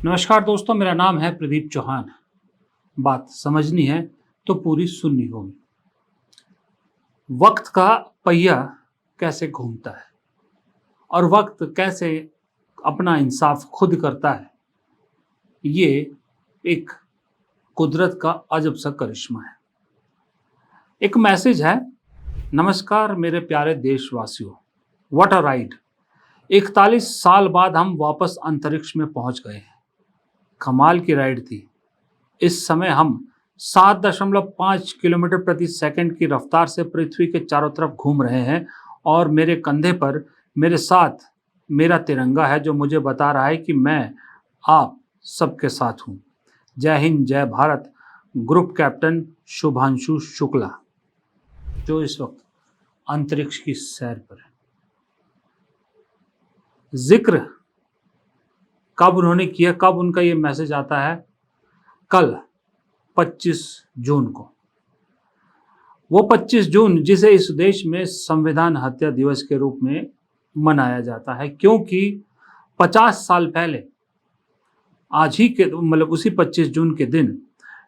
नमस्कार दोस्तों, मेरा नाम है प्रदीप चौहान। बात समझनी है तो पूरी सुननी होगी। वक्त का पहिया कैसे घूमता है और वक्त कैसे अपना इंसाफ खुद करता है, ये एक कुदरत का अजब सा करिश्मा है। एक मैसेज है, नमस्कार मेरे प्यारे देशवासियों, व्हाट अ राइड। 41 साल बाद हम वापस अंतरिक्ष में पहुंच गए हैं। कमाल की राइड थी। इस समय हम 7.5 किलोमीटर प्रति सेकंड की रफ्तार से पृथ्वी के चारों तरफ घूम रहे हैं और मेरे कंधे पर मेरे साथ मेरा तिरंगा है, जो मुझे बता रहा है कि मैं आप सबके साथ हूँ। जय हिंद, जय भारत। ग्रुप कैप्टन शुभांशु शुक्ला, जो इस वक्त अंतरिक्ष की सैर पर है। जिक्र कब उन्होंने किया, कब उनका ये मैसेज आता है? कल 25 जून को। वो 25 जून जिसे इस देश में संविधान हत्या दिवस के रूप में मनाया जाता है, क्योंकि 50 साल पहले आज ही के उसी 25 जून के दिन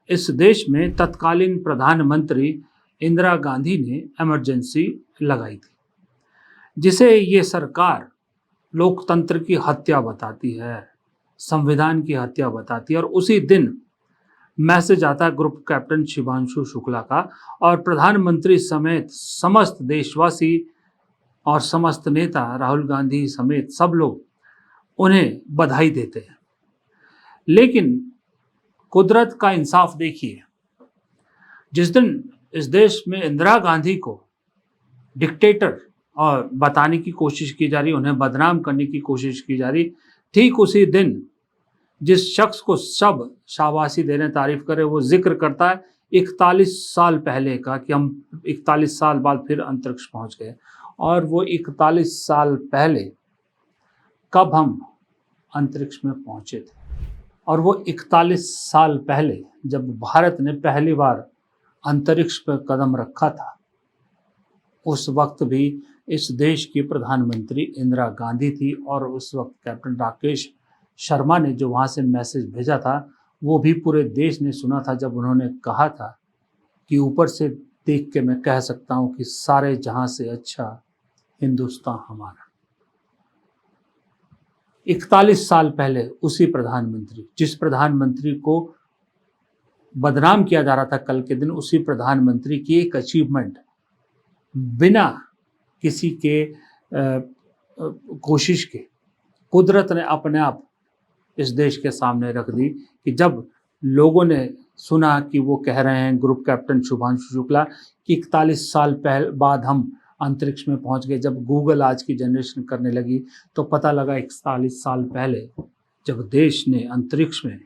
इस देश में तत्कालीन प्रधानमंत्री इंदिरा गांधी ने इमरजेंसी लगाई थी, जिसे ये सरकार लोकतंत्र की हत्या बताती है, संविधान की हत्या बताती है। और उसी दिन मैसेज आता है ग्रुप कैप्टन शुभांशु शुक्ला का, और प्रधानमंत्री समेत समस्त देशवासी और समस्त नेता, राहुल गांधी समेत सब लोग उन्हें बधाई देते हैं। लेकिन कुदरत का इंसाफ देखिए, जिस दिन इस देश में इंदिरा गांधी को डिक्टेटर और बताने की कोशिश की जा रही, उन्हें बदनाम करने की कोशिश की जा रही, ठीक उसी दिन जिस शख्स को सब शाबाशी देने, तारीफ करे, वो जिक्र करता है 41 साल पहले का, कि हम 41 साल बाद फिर अंतरिक्ष पहुंच गए। और वो 41 साल पहले कब हम अंतरिक्ष में पहुंचे थे, और वो 41 साल पहले जब भारत ने पहली बार अंतरिक्ष पर कदम रखा था, उस वक्त भी इस देश की प्रधानमंत्री इंदिरा गांधी थी। और उस वक्त कैप्टन राकेश शर्मा ने जो वहाँ से मैसेज भेजा था, वो भी पूरे देश ने सुना था, जब उन्होंने कहा था कि ऊपर से देख के मैं कह सकता हूँ कि सारे जहां से अच्छा हिंदुस्तान हमारा। 41 साल पहले उसी प्रधानमंत्री, जिस प्रधानमंत्री को बदनाम किया जा रहा था कल के दिन, उसी प्रधानमंत्री की एक अचीवमेंट बिना किसी के कोशिश के कुदरत ने अपने आप इस देश के सामने रख दी, कि जब लोगों ने सुना कि वो कह रहे हैं ग्रुप कैप्टन शुभांशु शुक्ला कि 41 साल बाद हम अंतरिक्ष में पहुंच गए, जब गूगल आज की जनरेशन करने लगी तो पता लगा 41 साल पहले जब देश ने अंतरिक्ष में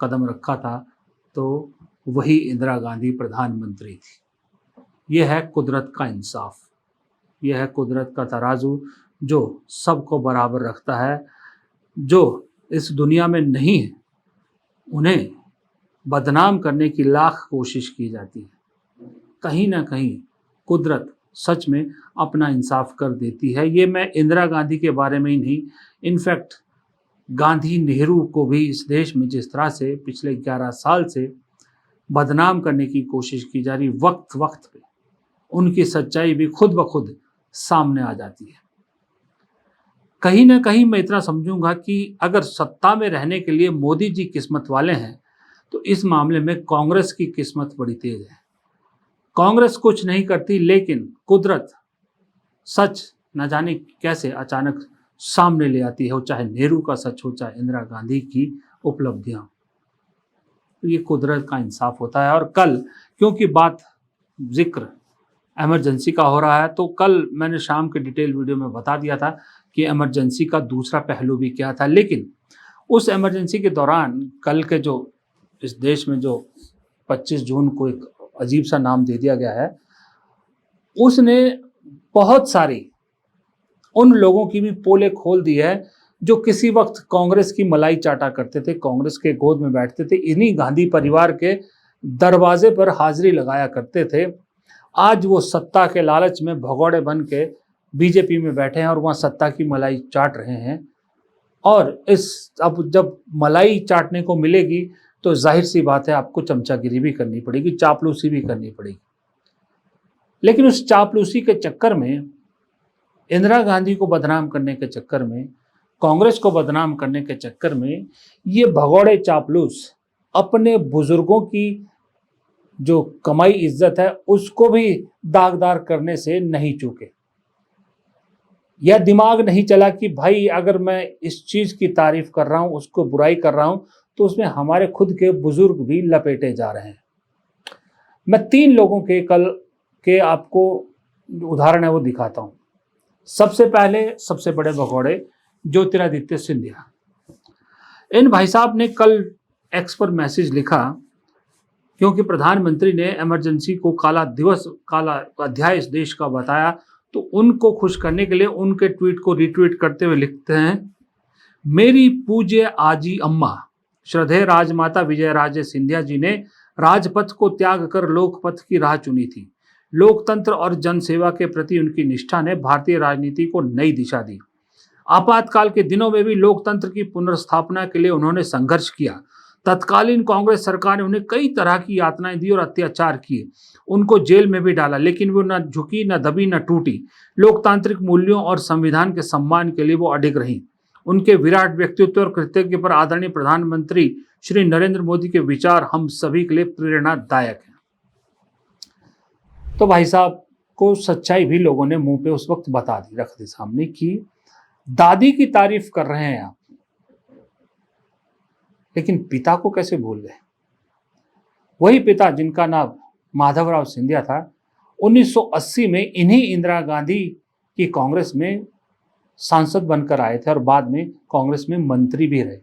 कदम रखा था, तो वही इंदिरा गांधी प्रधानमंत्री थी। यह है कुदरत का इंसाफ, यह है कुदरत का तराजू, जो सबको बराबर रखता है। जो इस दुनिया में नहीं है, उन्हें बदनाम करने की लाख कोशिश की जाती है। कहीं ना कहीं कुदरत सच में अपना इंसाफ कर देती है। ये मैं इंदिरा गांधी के बारे में ही नहीं, इनफैक्ट गांधी, नेहरू को भी इस देश में जिस तरह से पिछले 11 साल से बदनाम करने की कोशिश की जा रही, वक्त वक्त पे उनकी सच्चाई भी खुद ब खुद सामने आ जाती है। कहीं ना कहीं मैं इतना समझूंगा कि अगर सत्ता में रहने के लिए मोदी जी किस्मत वाले हैं, तो इस मामले में कांग्रेस की किस्मत बड़ी तेज है। कांग्रेस कुछ नहीं करती, लेकिन कुदरत सच न जाने कैसे अचानक सामने ले आती है, चाहे नेहरू का सच हो, चाहे इंदिरा गांधी की उपलब्धियां। तो ये कुदरत का इंसाफ होता है। और कल, क्योंकि बात जिक्र इमरजेंसी का हो रहा है, तो कल मैंने शाम के डिटेल वीडियो में बता दिया था कि इमरजेंसी का दूसरा पहलू भी क्या था। लेकिन उस इमरजेंसी के दौरान कल के जो इस देश में जो 25 जून को एक अजीब सा नाम दे दिया गया है, उसने बहुत सारी उन लोगों की भी पोलें खोल दी है जो किसी वक्त कांग्रेस की मलाई चाटा करते थे, कांग्रेस के गोद में बैठते थे, इन्हीं गांधी परिवार के दरवाजे पर हाजिरी लगाया करते थे। आज वो सत्ता के लालच में भगौड़े बन के बीजेपी में बैठे हैं और वहाँ सत्ता की मलाई चाट रहे हैं। और इस अब जब मलाई चाटने को मिलेगी तो जाहिर सी बात है आपको चमचागिरी भी करनी पड़ेगी, चापलूसी भी करनी पड़ेगी। लेकिन उस चापलूसी के चक्कर में, इंदिरा गांधी को बदनाम करने के चक्कर में, कांग्रेस को बदनाम करने के चक्कर में ये भगौड़े चापलूस अपने बुजुर्गों की जो कमाई इज्जत है उसको भी दागदार करने से नहीं चूके। यह दिमाग नहीं चला कि भाई अगर मैं इस चीज की तारीफ कर रहा हूं, उसको बुराई कर रहा हूं, तो उसमें हमारे खुद के बुजुर्ग भी लपेटे जा रहे हैं। मैं 3 लोगों के कल के आपको उदाहरण है वो दिखाता हूं। सबसे पहले सबसे बड़े भगौड़े ज्योतिरादित्य सिंधिया। इन भाई साहब ने कल एक्स पर मैसेज लिखा, क्योंकि प्रधानमंत्री ने इमरजेंसी को काला दिवस, काला अध्याय इस देश का बताया, तो उनको खुश करने के लिए उनके ट्वीट को रिट्वीट करते हुए लिखते हैं, मेरी पूज्य आजी अम्मा श्रद्धेय राजमाता विजय राजे सिंधिया जी ने राजपथ को त्याग कर लोकपथ की राह चुनी थी। लोकतंत्र और जनसेवा के प्रति उनकी निष्ठा ने भारतीय राजनीति को नई दिशा दी। आपातकाल के दिनों में भी लोकतंत्र की पुनर्स्थापना के लिए उन्होंने संघर्ष किया। तत्कालीन कांग्रेस सरकार ने उन्हें कई तरह की यातनाएं दी और अत्याचार किए, उनको जेल में भी डाला, लेकिन वो न झुकी, न दबी, न टूटी। लोकतांत्रिक मूल्यों और संविधान के सम्मान के लिए वो अडिग रही। उनके विराट व्यक्तित्व और कृतज्ञ पर आदरणीय प्रधानमंत्री श्री नरेंद्र मोदी के विचार हम सभी के लिए प्रेरणादायक हैं। तो भाई साहब को सच्चाई भी लोगों ने मुंह पे उस वक्त बता दी, रख दी सामने कि दादी की तारीफ कर रहे हैं आप, लेकिन पिता को कैसे भूल गए? वही पिता जिनका नाम माधवराव सिंधिया था, 1980 में इन्हीं इंदिरा गांधी की कांग्रेस में सांसद बनकर आए थे और बाद में कांग्रेस में मंत्री भी रहे।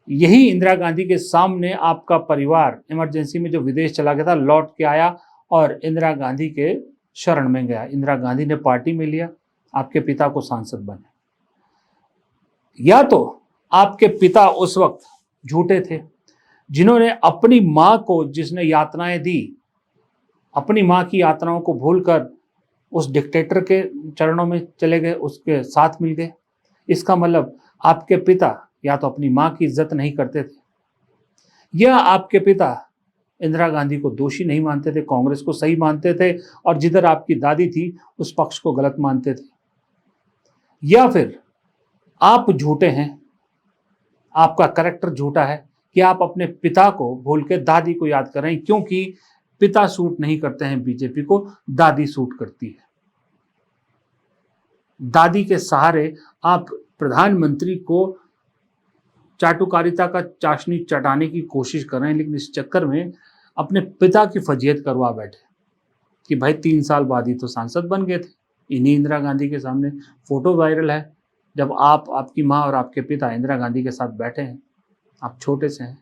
यही इंदिरा गांधी के सामने आपका परिवार इमरजेंसी में जो विदेश चला गया था, लौट के आया और इंदिरा गांधी के शरण में गया। इंदिरा गांधी ने पार्टी में लिया, आपके पिता को सांसद बने। या तो आपके पिता उस वक्त झूठे थे, जिन्होंने अपनी मां को, जिसने यातनाएं दी, अपनी मां की यातनाओं को भूलकर उस डिक्टेटर के चरणों में चले गए, उसके साथ मिल गए। इसका मतलब आपके पिता या तो अपनी मां की इज्जत नहीं करते थे, या आपके पिता इंदिरा गांधी को दोषी नहीं मानते थे, कांग्रेस को सही मानते थे, और जिधर आपकी दादी थी उस पक्ष को गलत मानते थे। या फिर आप झूठे हैं, आपका कैरेक्टर झूठा है कि आप अपने पिता को भूल के दादी को याद कर रहे हैं, क्योंकि पिता सूट नहीं करते हैं बीजेपी को, दादी सूट करती है। दादी के सहारे आप प्रधानमंत्री को चाटुकारिता का चाशनी चटाने की कोशिश कर रहे हैं, लेकिन इस चक्कर में अपने पिता की फजीयत करवा बैठे कि भाई 3 साल बाद ही तो सांसद बन गए थे। इन्हीं इंदिरा गांधी के सामने फोटो वायरल है, जब आप, आपकी माँ और आपके पिता इंदिरा गांधी के साथ बैठे हैं, आप छोटे से हैं।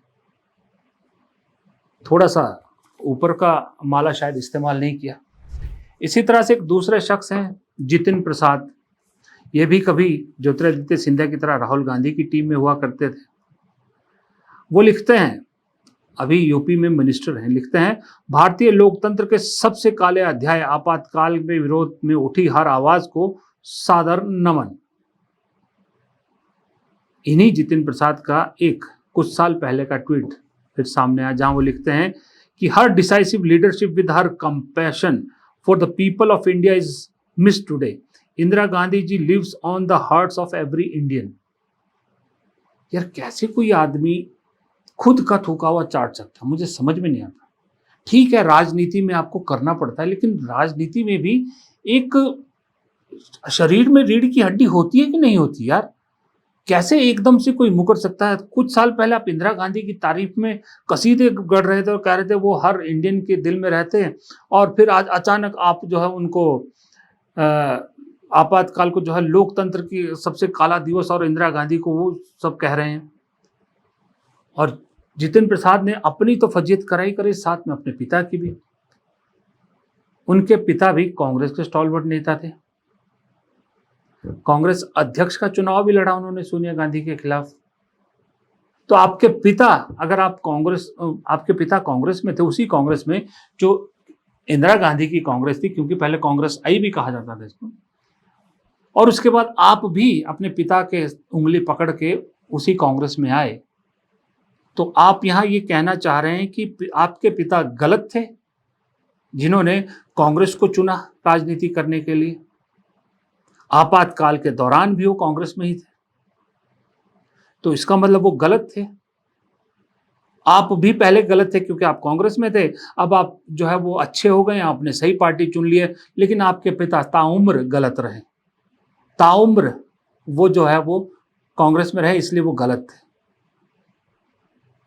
थोड़ा सा ऊपर का माला शायद इस्तेमाल नहीं किया। इसी तरह से एक दूसरे शख्स हैं जितिन प्रसाद, ये भी कभी ज्योतिरादित्य सिंधिया की तरह राहुल गांधी की टीम में हुआ करते थे। वो लिखते हैं, अभी यूपी में मिनिस्टर हैं, लिखते हैं, भारतीय लोकतंत्र के सबसे काले अध्याय आपातकाल में विरोध में उठी हर आवाज को सादर नमन। इन्हीं जितिन प्रसाद का एक कुछ साल पहले का ट्वीट फिर सामने आया, जहां वो लिखते हैं कि her decisive leadership with her compassion for the people of India is miss today. Indira Gandhi ji lives on the hearts of every Indian. यार कैसे कोई आदमी खुद का थूका हुआ चाट सकता, मुझे समझ में नहीं आता। ठीक है, राजनीति में आपको करना पड़ता है, लेकिन राजनीति में भी एक शरीर में रीढ़ की हड्डी होती है कि नहीं होती यार? कैसे एकदम से कोई मुकर सकता है? कुछ साल पहले आप इंदिरा गांधी की तारीफ में कसीदे गढ़ रहे थे और कह रहे थे वो हर इंडियन के दिल में रहते हैं, और फिर आज अचानक आप जो है उनको आपातकाल को जो है लोकतंत्र की सबसे काला दिवस और इंदिरा गांधी को वो सब कह रहे हैं। और जितिन प्रसाद ने अपनी तो फजीयत कराई करे, साथ में अपने पिता की भी। उनके पिता भी कांग्रेस के स्टॉलवर्ड नेता थे, कांग्रेस अध्यक्ष का चुनाव भी लड़ा उन्होंने सोनिया गांधी के खिलाफ। तो आपके पिता, अगर आप कांग्रेस, आपके पिता कांग्रेस में थे, उसी कांग्रेस में जो इंदिरा गांधी की कांग्रेस थी, क्योंकि पहले कांग्रेस आई भी कहा जाता था इसको, और उसके बाद आप भी अपने पिता के उंगली पकड़ के उसी कांग्रेस में आए, तो आप यहाँ ये कहना चाह रहे हैं कि आपके पिता गलत थे जिन्होंने कांग्रेस को चुना राजनीति करने के लिए? आपातकाल के दौरान भी वो कांग्रेस में ही थे, तो इसका मतलब वो गलत थे। आप भी पहले गलत थे क्योंकि आप कांग्रेस में थे, अब आप जो है वो अच्छे हो गए, आपने सही पार्टी चुन ली है, लेकिन आपके पिता ताउम्र गलत रहे, ताउम्र वो जो है वो कांग्रेस में रहे, इसलिए वो गलत थे।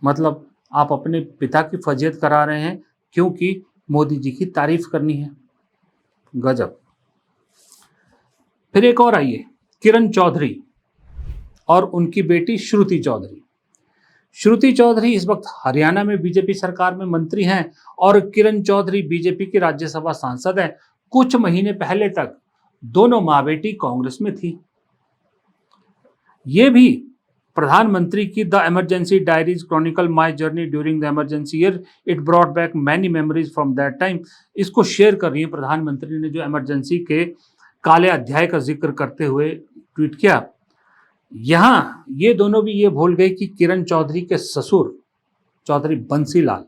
मतलब आप अपने पिता की फजीहत करा रहे हैं क्योंकि मोदी जी की तारीफ करनी है। गजब। फिर एक और आइए, किरण चौधरी और उनकी बेटी श्रुति चौधरी। श्रुति चौधरी इस वक्त हरियाणा में बीजेपी सरकार में मंत्री हैं और किरण चौधरी बीजेपी की राज्यसभा सांसद हैं। कुछ महीने पहले तक दोनों मां बेटी कांग्रेस में थी। ये भी प्रधानमंत्री की the emergency diaries Chronicle my journey during the emergency year, it brought back many memories from that time, इसको शेयर कर रही है प्रधानमंत्री ने, जो इमरजेंसी के काले अध्याय का जिक्र करते हुए ट्वीट किया। यहां ये दोनों भी ये भूल गए कि किरण चौधरी के ससुर चौधरी बंसीलाल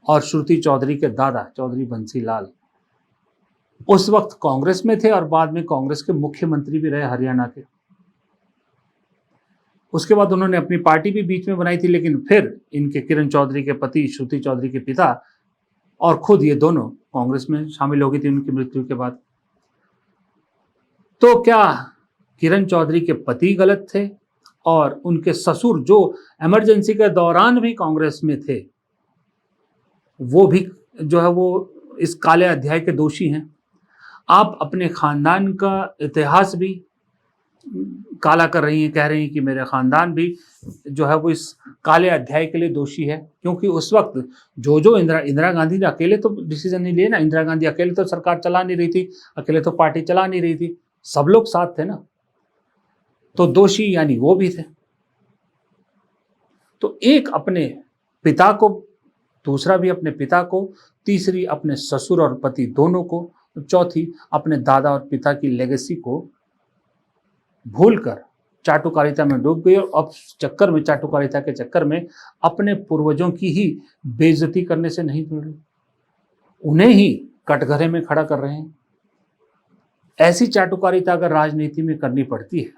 और श्रुति चौधरी के दादा चौधरी बंसीलाल उस वक्त कांग्रेस में थे और बाद में कांग्रेस के मुख्यमंत्री भी रहे हरियाणा के। उसके बाद उन्होंने अपनी पार्टी भी बीच में बनाई थी, लेकिन फिर इनके किरण चौधरी के पति श्रुति चौधरी के पिता और खुद ये दोनों कांग्रेस में शामिल हो गई थी उनकी मृत्यु के बाद। तो क्या किरण चौधरी के पति गलत थे और उनके ससुर जो इमरजेंसी के दौरान भी कांग्रेस में थे वो भी जो है वो इस काले अध्याय के दोषी हैं? आप अपने खानदान का इतिहास भी काला कर रही हैं, कह रही हैं कि मेरे खानदान भी जो है वो इस काले अध्याय के लिए दोषी है, क्योंकि उस वक्त जो इंदिरा गांधी ने अकेले तो डिसीजन नहीं लिए ना। इंदिरा गांधी अकेले तो सरकार चला नहीं रही थी, अकेले तो पार्टी चला नहीं रही थी, सब लोग साथ थे ना। तो दोषी यानी वो भी थे। तो एक अपने पिता को, दूसरा भी अपने पिता को, तीसरी अपने ससुर और पति दोनों को, चौथी अपने दादा और पिता की लेगेसी को भूलकर चाटुकारिता में डूब गई और अब चक्कर में, चाटुकारिता के चक्कर में अपने पूर्वजों की ही बेइज्जती करने से नहीं जुड़ रही, उन्हें ही कटघरे में खड़ा कर रहे हैं। ऐसी चाटुकारिता अगर राजनीति में करनी पड़ती है,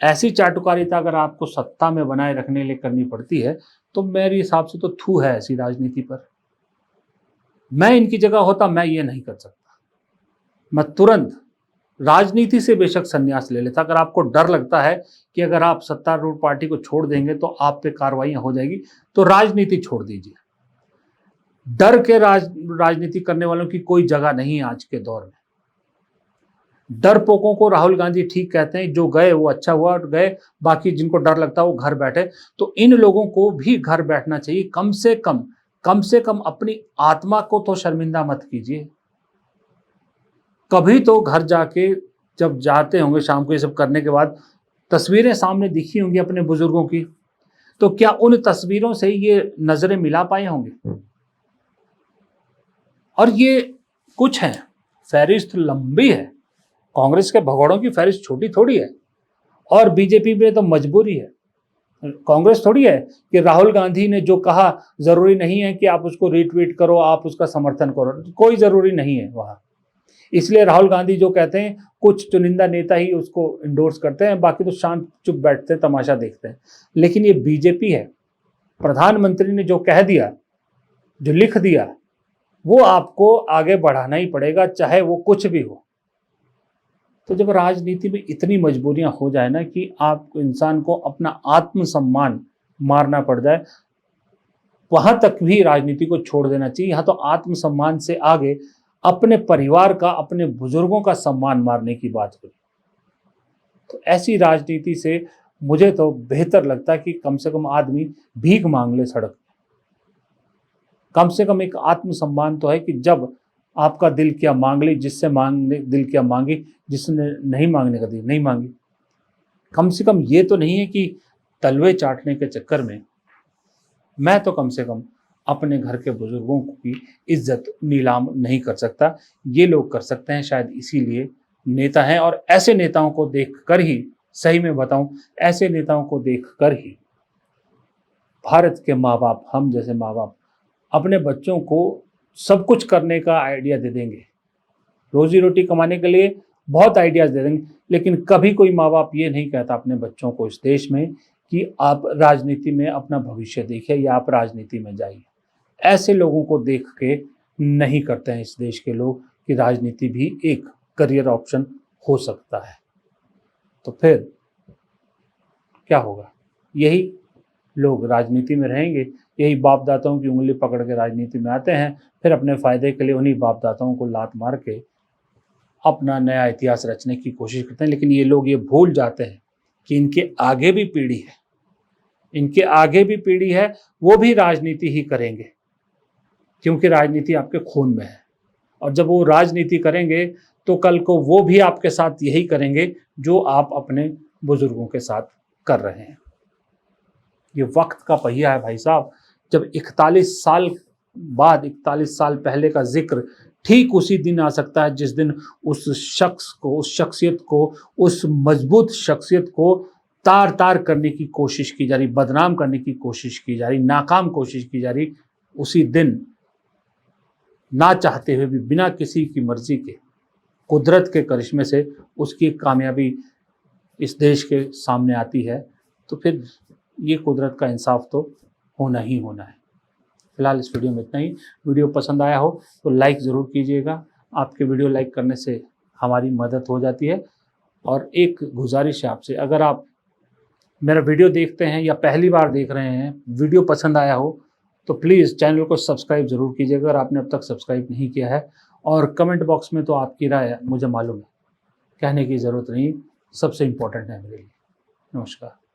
ऐसी चाटुकारिता अगर आपको सत्ता में बनाए रखने के लिए करनी पड़ती है, तो मेरे हिसाब से तो थू है ऐसी राजनीति पर। मैं इनकी जगह होता मैं ये नहीं कर सकता, मैं तुरंत राजनीति से बेशक संन्यास ले लेता। अगर आपको डर लगता है कि अगर आप सत्तारूढ़ पार्टी को छोड़ देंगे तो आप पे कार्रवाइयां हो जाएगी, तो राजनीति छोड़ दीजिए। डर के राजनीति करने वालों की कोई जगह नहीं है आज के दौर में। डरपोकों को राहुल गांधी ठीक कहते हैं, जो गए वो अच्छा हुआ गए, बाकी जिनको डर लगता है वो घर बैठे। तो इन लोगों को भी घर बैठना चाहिए। कम से कम अपनी आत्मा को तो शर्मिंदा मत कीजिए। कभी तो घर जाके जब जाते होंगे शाम को ये सब करने के बाद, तस्वीरें सामने दिखी होंगी अपने बुजुर्गों की, तो क्या उन तस्वीरों से ये नजरें मिला पाए होंगे? और ये कुछ है, फहरिस्त लंबी है। कांग्रेस के भगोड़ों की फहरिस्त छोटी थोड़ी है, और बीजेपी में तो मजबूरी है। कांग्रेस थोड़ी है कि राहुल गांधी ने जो कहा जरूरी नहीं है कि आप उसको रीट्वीट करो, आप उसका समर्थन करो, कोई जरूरी नहीं है वहां। इसलिए राहुल गांधी जो कहते हैं, कुछ चुनिंदा नेता ही उसको इंडोर्स करते हैं, बाकी तो शांत चुप बैठते हैं, तमाशा देखते हैं। लेकिन ये बीजेपी है, प्रधानमंत्री ने जो कह दिया, जो लिख दिया, वो आपको आगे बढ़ाना ही पड़ेगा, चाहे वो कुछ भी हो। तो जब राजनीति में इतनी मजबूरियां हो जाए ना कि आप इंसान को अपना आत्मसम्मान मारना पड़ जाए, वहां तक भी राजनीति को छोड़ देना चाहिए। यहाँ तो आत्मसम्मान से आगे अपने परिवार का, अपने बुजुर्गों का सम्मान मारने की बात हुई। तो ऐसी राजनीति से मुझे तो बेहतर लगता है कि कम से कम आदमी भीख मांग ले सड़क में। कम से कम एक आत्मसम्मान तो है कि जब आपका दिल क्या मांग ली, जिससे मांगने दिल क्या मांगी, जिसने नहीं मांगने का दिल नहीं मांगी। कम से कम ये तो नहीं है कि तलवे चाटने के चक्कर में मैं तो कम से कम अपने घर के बुजुर्गों की इज्जत नीलाम नहीं कर सकता। ये लोग कर सकते हैं, शायद इसीलिए नेता हैं और ऐसे नेताओं को देखकर ही, सही में बताऊं, ऐसे नेताओं को देखकर ही भारत के माँ बाप, हम जैसे माँ बाप अपने बच्चों को सब कुछ करने का आइडिया दे देंगे, रोजी रोटी कमाने के लिए बहुत आइडियाज दे देंगे, लेकिन कभी कोई माँ बाप ये नहीं कहता अपने बच्चों को इस देश में कि आप राजनीति में अपना भविष्य देखिए या आप राजनीति में जाइए। ऐसे लोगों को देख के नहीं करते हैं इस देश के लोग कि राजनीति भी एक करियर ऑप्शन हो सकता है। तो फिर क्या होगा? यही लोग राजनीति में रहेंगे, यही बाप दाताओं की उंगली पकड़ के राजनीति में आते हैं, फिर अपने फायदे के लिए उन्हीं बाप दाताओं को लात मार के अपना नया इतिहास रचने की कोशिश करते हैं। लेकिन ये लोग ये भूल जाते हैं कि इनके आगे भी पीढ़ी है, इनके आगे भी पीढ़ी है, वो भी राजनीति ही करेंगे, क्योंकि राजनीति आपके खून में है। और जब वो राजनीति करेंगे तो कल को वो भी आपके साथ यही करेंगे जो आप अपने बुजुर्गों के साथ कर रहे हैं। ये वक्त का पहिया है भाई साहब। जब 41 साल बाद, 41 साल पहले का जिक्र ठीक उसी दिन आ सकता है जिस दिन उस शख्स को, उस शख्सियत को, उस मजबूत शख्सियत को तार तार करने की कोशिश की जा रही, बदनाम करने की कोशिश की जा रही, नाकाम कोशिश की जा रही। उसी दिन ना चाहते हुए भी, बिना किसी की मर्जी के, कुदरत के करिश्मे से उसकी कामयाबी इस देश के सामने आती है। तो फिर ये कुदरत का इंसाफ तो होना ही होना है। फिलहाल इस वीडियो में इतना ही। वीडियो पसंद आया हो तो लाइक ज़रूर कीजिएगा। आपके वीडियो लाइक करने से हमारी मदद हो जाती है। और एक गुजारिश है आपसे, अगर आप मेरा वीडियो देखते हैं या पहली बार देख रहे हैं, वीडियो पसंद आया हो तो प्लीज़ चैनल को सब्सक्राइब ज़रूर कीजिएगा अगर आपने अब तक सब्सक्राइब नहीं किया है। और कमेंट बॉक्स में तो आपकी राय मुझे मालूम है, कहने की ज़रूरत नहीं, सबसे इम्पोर्टेंट है मेरे लिए। नमस्कार।